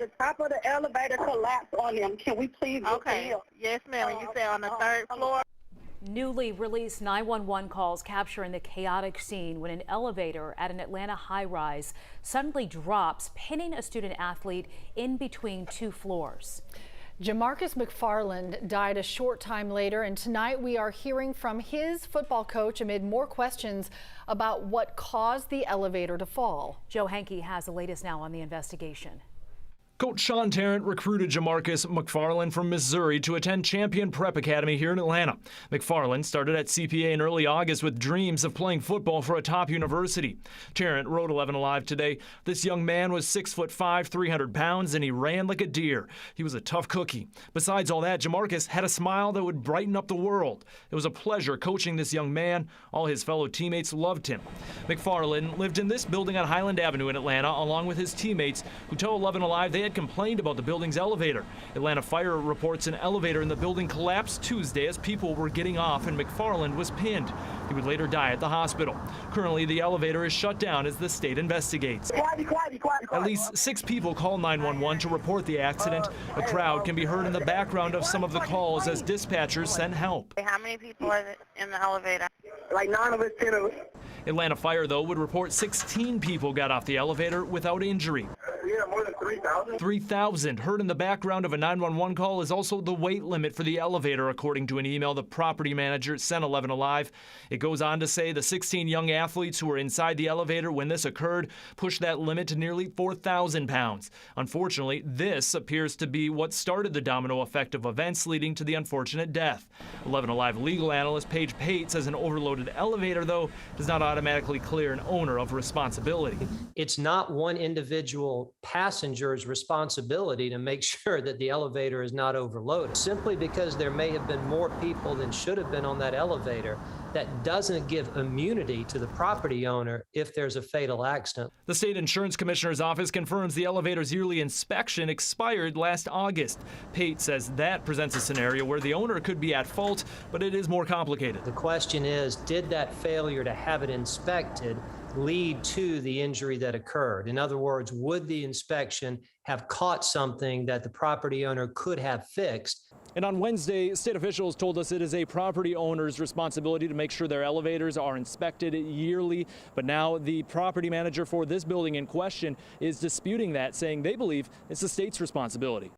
the top of the elevator collapsed on them. Can we please get the help? Yes, ma'am. And you said on the third floor? Newly released 911 calls capturing the chaotic scene when an elevator at an Atlanta high-rise suddenly drops, pinning a student athlete in between two floors. Jamarcus McFarland died a short time later, and tonight we are hearing from his football coach amid more questions about what caused the elevator to fall. Joe Hankey has the latest now on the investigation. Coach Sean Tarrant recruited Jamarcus McFarland from Missouri to attend Champion Prep Academy here in Atlanta. McFarland started at CPA in early August with dreams of playing football for a top university. Tarrant wrote 11 Alive today. This young man was 6'5", 300 pounds, and he ran like a deer. He was a tough cookie. Besides all that, Jamarcus had a smile that would brighten up the world. It was a pleasure coaching this young man. All his fellow teammates loved him. McFarland lived in this building on Highland Avenue in Atlanta along with his teammates who tell 11 Alive they had complained about the building's elevator. Atlanta Fire reports an elevator in the building collapsed Tuesday as people were getting off and McFarland was pinned. He would later die at the hospital. Currently, the elevator is shut down as the state investigates. At least 6 people called 911 to report the accident. A crowd can be heard in the background of some of the calls as dispatchers sent help. How many people are in the elevator? Like 9 of us, 10 of us. Atlanta Fire, though, would report 16 people got off the elevator without injury. Yeah, more than 3,000. 3,000 heard in the background of a 911 call is also the weight limit for the elevator, according to an email the property manager sent 11 Alive. It goes on to say the 16 young athletes who were inside the elevator when this occurred pushed that limit to nearly 4,000 pounds. Unfortunately, this appears to be what started the domino effect of events leading to the unfortunate death. 11 Alive legal analyst Paige Pate says an overloaded elevator, though, does not automatically clear an owner of responsibility. It's not one individual passenger's responsibility to make sure that the elevator is not overloaded. Simply because there may have been more people than should have been on that elevator, that doesn't give immunity to the property owner if there's a fatal accident. The state insurance commissioner's office confirms the elevator's yearly inspection expired last August. Pate says that presents a scenario where the owner could be at fault, but it is more complicated. The question is, did that failure to have it inspected lead to the injury that occurred? In other words, would the inspection have caught something that the property owner could have fixed? And on Wednesday, state officials told us it is a property owner's responsibility to make sure their elevators are inspected yearly. But now the property manager for this building in question is disputing that, saying they believe it's the state's responsibility.